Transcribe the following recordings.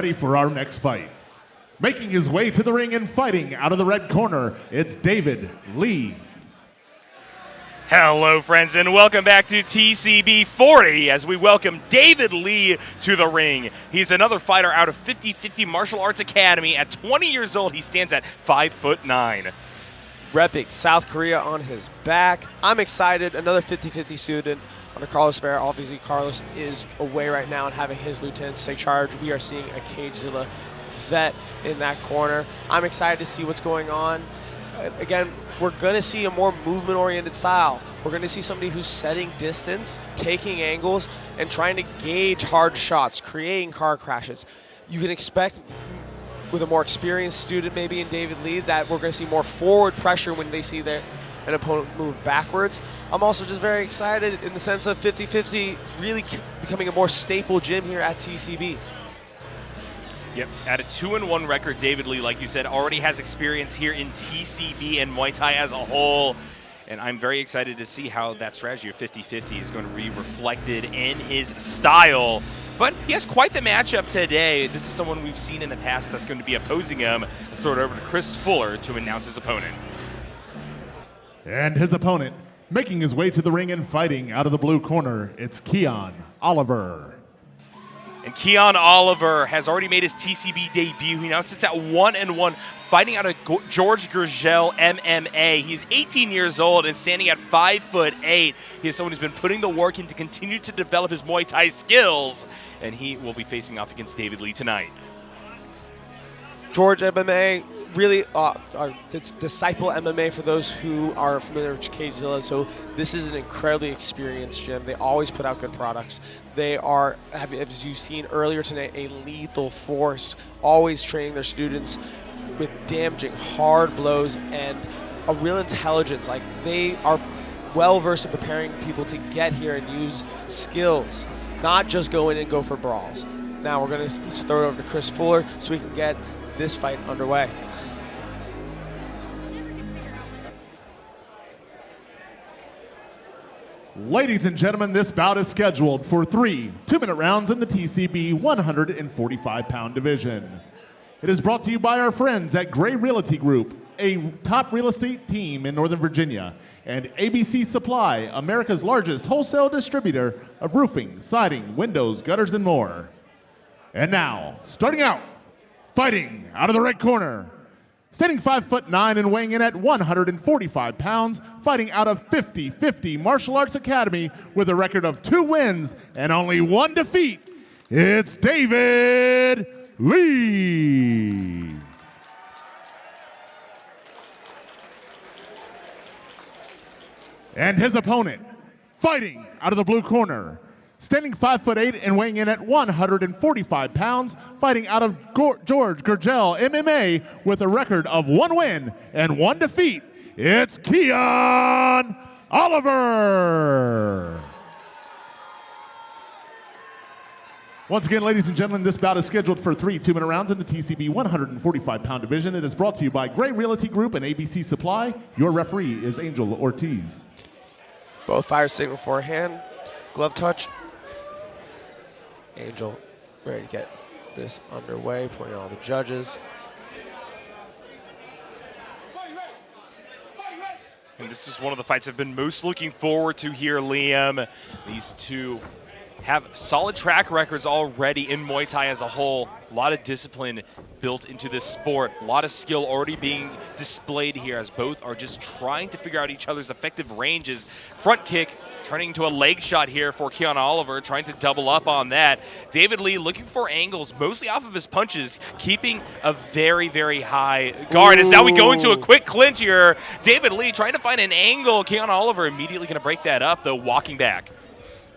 Ready for our next fight. Making his way to the ring and fighting out of the red corner, it's David Lee. Hello, friends, and welcome back to TCB 40 as we welcome David Lee to the ring. He's another fighter out of 50/50 Martial Arts Academy. At 20 years old, he stands at 5'9". Repping South Korea on his back. I'm excited. Another 50/50 student under Carlos Vera. Obviously, Carlos is away right now and having his lieutenants take charge. We are seeing a Cagezilla vet in that corner. I'm excited to see what's going on. Again, we're going to see a more movement-oriented style. We're going to see somebody who's setting distance, taking angles, and trying to gauge hard shots, creating car crashes. You can expect, with a more experienced student maybe in David Lee, that we're going to see more forward pressure when they see an opponent move backwards. I'm also just very excited in the sense of 50/50 really becoming a more staple gym here at TCB. Yep, at a 2-1 record, David Lee, like you said, already has experience here in TCB and Muay Thai as a whole. And I'm very excited to see how that strategy of 50/50 is going to be reflected in his style. But he has quite the matchup today. This is someone we've seen in the past that's going to be opposing him. Let's throw it over to Chris Fuller to announce his opponent. And his opponent, making his way to the ring and fighting out of the blue corner, it's Keon Oliver. And Keon Oliver has already made his TCB debut. He now sits at 1-1, fighting out of George Gurgel MMA. He's 18 years old and standing at 5'8". He is someone who's been putting the work in to continue to develop his Muay Thai skills, and he will be facing off against David Lee tonight. George MMA, really it's Disciple MMA for those who are familiar with Cagezilla. So this is an incredibly experienced gym. They always put out good products. They are, as you've seen earlier tonight, a lethal force, always training their students with damaging hard blows and a real intelligence. Like, they are well versed in preparing people to get here and use skills, not just go in and go for brawls. Now we're going to throw it over to Chris Fuller so we can get this fight underway. Ladies and gentlemen, this bout is scheduled for 3 2-minute rounds in the TCB 145-pound division. It is brought to you by our friends at Gray Realty Group, a top real estate team in Northern Virginia, and ABC Supply, America's largest wholesale distributor of roofing, siding, windows, gutters, and more. And now, starting out, fighting out of the red corner, standing 5'9" and weighing in at 145 pounds, fighting out of 50/50 Martial Arts Academy with a record of 2 wins and only 1 defeat, it's David Lee. And his opponent, fighting out of the blue corner, standing 5'8" and weighing in at 145 pounds, fighting out of George Gurgel MMA with a record of 1 win and 1 defeat, it's Keon Oliver. Once again, ladies and gentlemen, this bout is scheduled for 3 2-minute rounds in the TCB 145-pound division. It is brought to you by Gray Realty Group and ABC Supply. Your referee is Angel Ortiz. Both fighters signal for a hand, glove touch. Angel ready to get this underway, pointing at all the judges. And this is one of the fights I've been most looking forward to here, Liam. These two have solid track records already in Muay Thai as a whole. A lot of discipline built into this sport. A lot of skill already being displayed here as both are just trying to figure out each other's effective ranges. Front kick turning into a leg shot here for Keon Oliver, trying to double up on that. David Lee looking for angles, mostly off of his punches, keeping a very, very high guard. As now we go into a quick clinch here. David Lee trying to find an angle. Keon Oliver immediately going to break that up, though, walking back.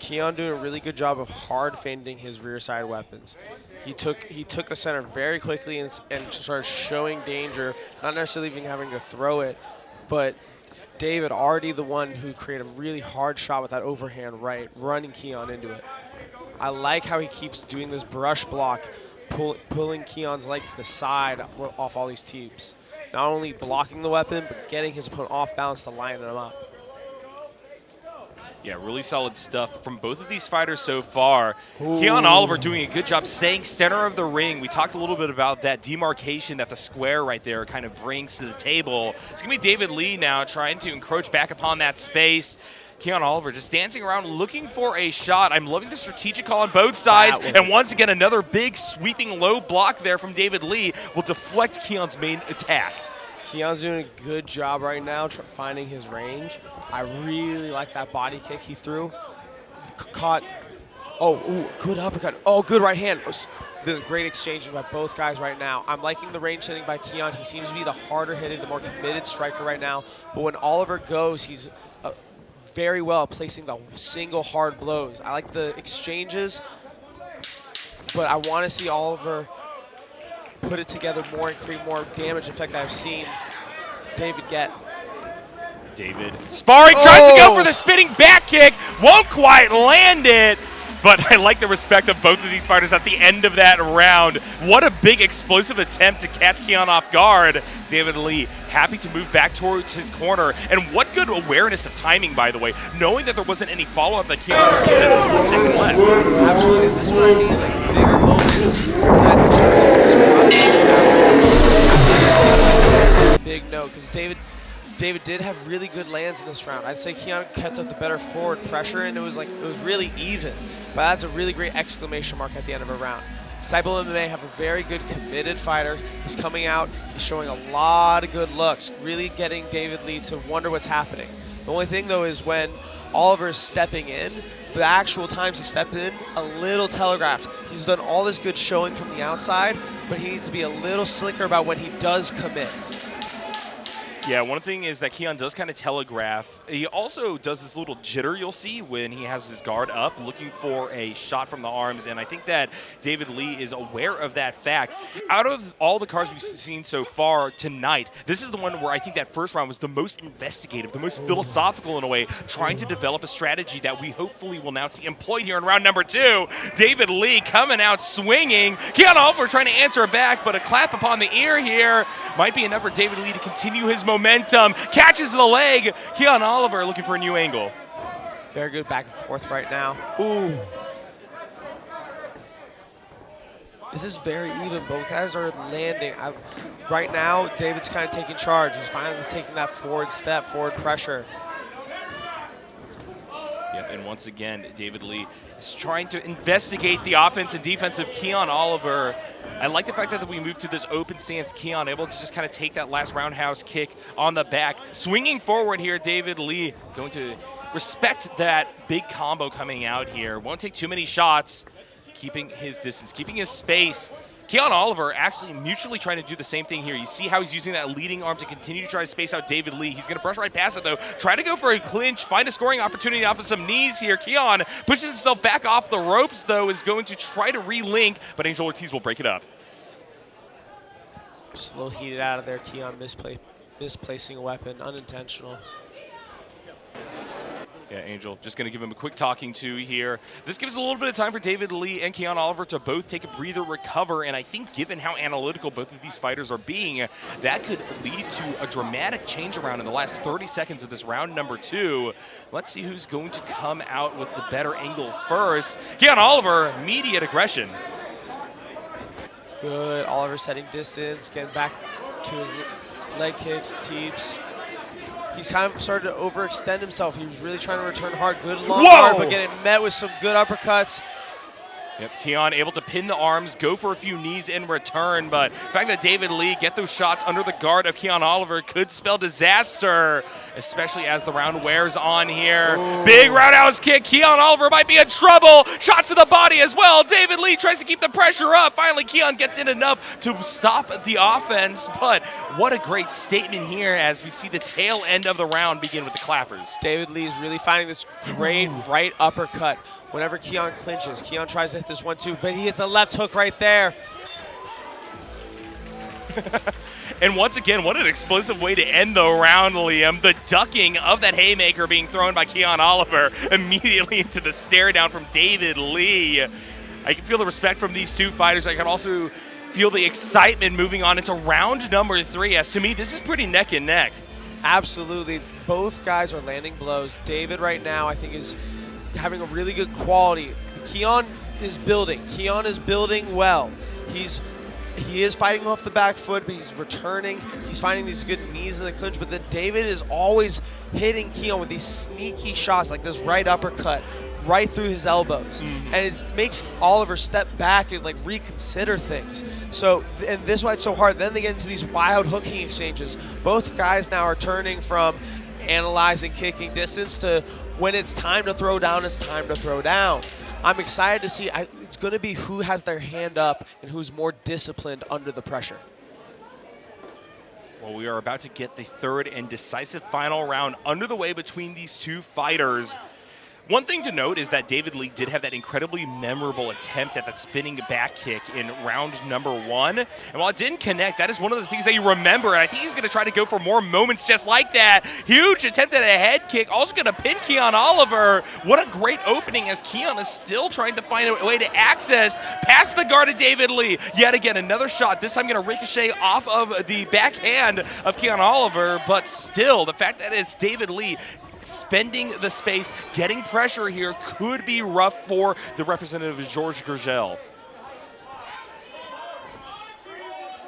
Keon doing a really good job of hard feinting his rear side weapons. He took the center very quickly and started showing danger, not necessarily even having to throw it, but David already the one who created a really hard shot with that overhand right, running Keon into it. I like how he keeps doing this brush block, pulling Keon's leg to the side off all these teeps. Not only blocking the weapon, but getting his opponent off balance to line him up. Yeah, really solid stuff from both of these fighters so far. Keon Oliver doing a good job staying center of the ring. We talked a little bit about that demarcation that the square right there kind of brings to the table. It's going to be David Lee now trying to encroach back upon that space. Keon Oliver just dancing around looking for a shot. I'm loving the strategic call on both sides. And once again, another big sweeping low block there from David Lee will deflect Keon's main attack. Keon's doing a good job right now finding his range. I really like that body kick he threw. Caught. Oh, ooh, good uppercut. Oh, good right hand. There's a great exchange by both guys right now. I'm liking the range hitting by Keon. He seems to be the harder hitting, the more committed striker right now. But when Oliver goes, he's very well at placing the single hard blows. I like the exchanges, but I want to see Oliver put it together more and create more damage effect that I've seen David get. David sparring, tries to go for the spinning back kick, won't quite land it, but I like the respect of both of these fighters at the end of that round. What a big explosive attempt to catch Keon off guard. David Lee happy to move back towards his corner, and what good awareness of timing, by the way, knowing that there wasn't any follow-up that Keon was getting at 1 second left. Absolutely, this is what I mean, like bigger moments that big no, because David did have really good lands in this round. I'd say Keon kept up the better forward pressure, and it was really even. But that's a really great exclamation mark at the end of a round. Disciple MMA have a very good committed fighter. He's coming out, he's showing a lot of good looks, really getting David Lee to wonder what's happening. The only thing though is when Oliver's stepping in, the actual times he stepped in, a little telegraphed. He's done all this good showing from the outside, but he needs to be a little slicker about when he does commit. Yeah, one thing is that Keon does kind of telegraph. He also does this little jitter you'll see when he has his guard up, looking for a shot from the arms, and I think that David Lee is aware of that fact. Out of all the cards we've seen so far tonight, this is the one where I think that first round was the most investigative, the most philosophical in a way, trying to develop a strategy that we hopefully will now see employed here in round number 2. David Lee coming out swinging. Keon Oliver trying to answer back, but a clap upon the ear here might be enough for David Lee to continue his momentum. Catches the leg. Keon Oliver looking for a new angle. Very good back and forth right now. Ooh. This is very even. Both guys are landing. Right now, David's kind of taking charge. He's finally taking that forward step, forward pressure. Yep, and once again, David Lee is trying to investigate the offense and defense of Keon Oliver. I like the fact that we moved to this open stance. Keon able to just kind of take that last roundhouse kick on the back. Swinging forward here, David Lee going to respect that big combo coming out here. Won't take too many shots, keeping his distance, keeping his space. Keon Oliver actually mutually trying to do the same thing here. You see how he's using that leading arm to continue to try to space out David Lee. He's going to brush right past it, though. Try to go for a clinch, find a scoring opportunity off of some knees here. Keon pushes himself back off the ropes, though, is going to try to relink, but Angel Ortiz will break it up. Just a little heated out of there. Keon misplacing a weapon, unintentional. Yeah, Angel, just going to give him a quick talking to here. This gives a little bit of time for David Lee and Keon Oliver to both take a breather, recover, and I think given how analytical both of these fighters are being, that could lead to a dramatic change around in the last 30 seconds of this round number 2. Let's see who's going to come out with the better angle first. Keon Oliver, immediate aggression. Good. Oliver setting distance, getting back to his leg kicks, teeps. He's kind of started to overextend himself. He was really trying to return hard. Good long guard, but getting met with some good uppercuts. Yep, Keon able to pin the arms, go for a few knees in return, but the fact that David Lee get those shots under the guard of Keon Oliver could spell disaster, especially as the round wears on here. Ooh. Big roundhouse kick. Keon Oliver might be in trouble. Shots to the body as well. David Lee tries to keep the pressure up. Finally, Keon gets in enough to stop the offense, but what a great statement here as we see the tail end of the round begin with the clappers. David Lee is really finding this great right uppercut. Whenever Keon clinches, Keon tries to hit this 1-2, but he hits a left hook right there. And once again, what an explosive way to end the round, Liam. The ducking of that haymaker being thrown by Keon Oliver immediately into the stare down from David Lee. I can feel the respect from these two fighters. I can also feel the excitement moving on into round number 3, as to me, this is pretty neck and neck. Absolutely. Both guys are landing blows. David right now, I think, is having a really good quality. Keon is building. Keon is building well. He is fighting off the back foot, but he's returning. He's finding these good knees in the clinch, but then David is always hitting Keon with these sneaky shots, like this right uppercut right through his elbows. And it makes Oliver step back and like reconsider things. So, and this is why it's so hard. Then they get into these wild hooking exchanges. Both guys now are turning from analyzing kicking distance to when it's time to throw down, it's time to throw down. I'm excited to see. It's going to be who has their hand up and who's more disciplined under the pressure. Well, we are about to get the third and decisive final round under the way between these two fighters. One thing to note is that David Lee did have that incredibly memorable attempt at that spinning back kick in round number 1. And while it didn't connect, that is one of the things that you remember. And I think he's going to try to go for more moments just like that. Huge attempt at a head kick. Also going to pin Keon Oliver. What a great opening as Keon is still trying to find a way to access past the guard of David Lee. Yet again, another shot. This time going to ricochet off of the backhand of Keon Oliver. But still, the fact that it's David Lee spending the space, getting pressure here could be rough for the representative of Georges Gurgel.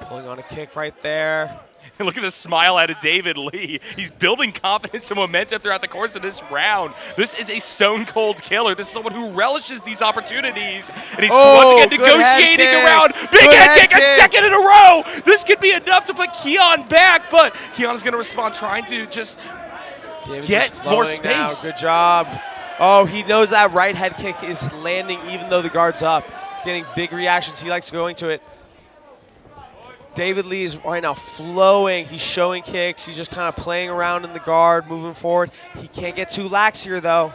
Pulling on a kick right there. And look at the smile out of David Lee. He's building confidence and momentum throughout the course of this round. This is a stone-cold killer. This is someone who relishes these opportunities. And he's once again negotiating around. Big head kick, a second in a row. This could be enough to put Keon back, but Keon is going to respond, trying to just get more space. Now. Good job. Oh, he knows that right head kick is landing even though the guard's up. It's getting big reactions. He likes going to it. David Lee is right now flowing. He's showing kicks. He's just kind of playing around in the guard, moving forward. He can't get too lax here, though.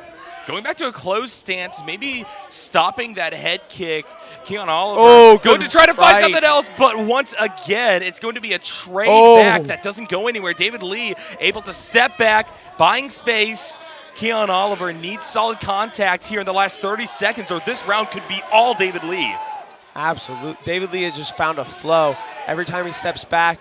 Going back to a closed stance, maybe stopping that head kick. Keon Oliver going to try to find something else, but once again, it's going to be a trade back that doesn't go anywhere. David Lee able to step back, buying space. Keon Oliver needs solid contact here in the last 30 seconds, or this round could be all David Lee. Absolutely. David Lee has just found a flow. Every time he steps back,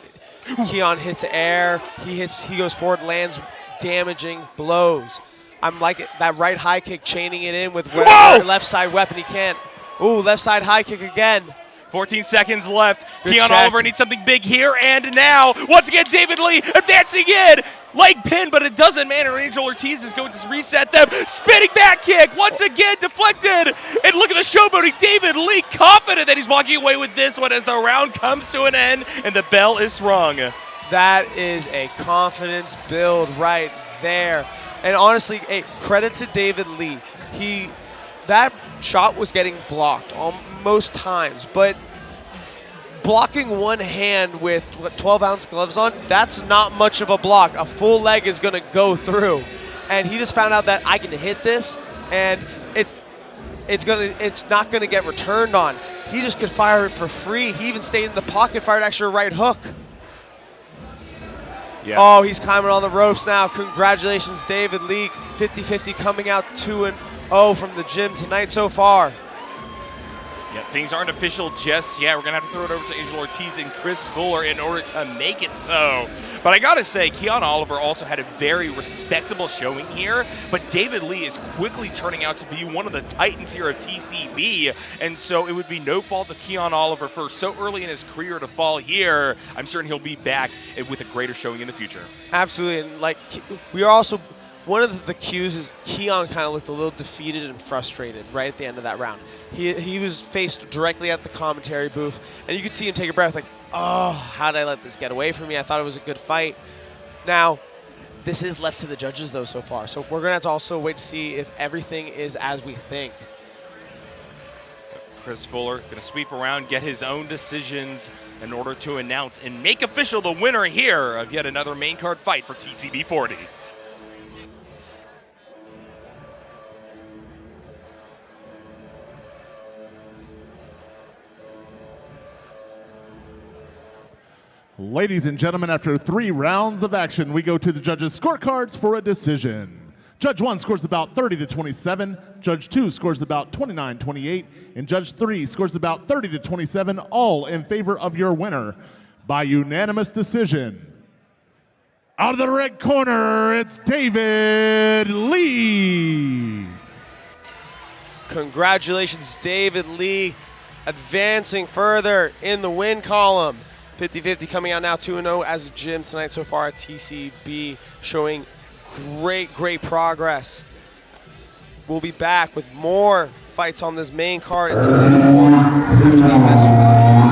Keon hits air. He goes forward, lands damaging blows. I'm like that right high kick, chaining it in with whatever left side weapon he can. Ooh, left side high kick again. 14 seconds left. Good Keon check. Oliver needs something big here and now. Once again, David Lee advancing in. Leg pin, but it doesn't matter. Angel Ortiz is going to reset them. Spinning back kick. Once again, deflected. And look at the showboating. David Lee confident that he's walking away with this one as the round comes to an end and the bell is rung. That is a confidence build right there. And honestly, hey, credit to David Lee. That shot was getting blocked most times, but blocking one hand with 12-ounce gloves on, that's not much of a block. A full leg is going to go through. And he just found out that I can hit this, and it's not going to get returned on. He just could fire it for free. He even stayed in the pocket, fired extra right hook. Yeah. Oh, he's climbing on the ropes now. Congratulations, David Lee. 50-50 coming out 2-0 from the gym tonight so far. Yeah, things aren't official just yet. We're going to have to throw it over to Angel Ortiz and Chris Fuller in order to make it so. But I got to say, Keon Oliver also had a very respectable showing here. But David Lee is quickly turning out to be one of the titans here of TCB. And so it would be no fault of Keon Oliver for so early in his career to fall here. I'm certain he'll be back with a greater showing in the future. Absolutely. And like, we are also... One of the cues is Keon kind of looked a little defeated and frustrated right at the end of that round. He was faced directly at the commentary booth, and you could see him take a breath like, oh, how did I let this get away from me? I thought it was a good fight. Now, this is left to the judges, though, so far. So we're going to have to also wait to see if everything is as we think. Chris Fuller going to sweep around, get his own decisions in order to announce and make official the winner here of yet another main card fight for TCB 40. Ladies and gentlemen, after 3 rounds of action, we go to the judges' scorecards for a decision. Judge 1 scores about 30-27, Judge 2 scores about 29-28, and Judge 3 scores about 30-27, all in favor of your winner by unanimous decision. Out of the red corner, it's David Lee. Congratulations, David Lee, advancing further in the win column. 50-50 coming out now 2-0 as a gym tonight so far at TCB, showing great progress. We'll be back with more fights on this main card at TCB 4 after these messages.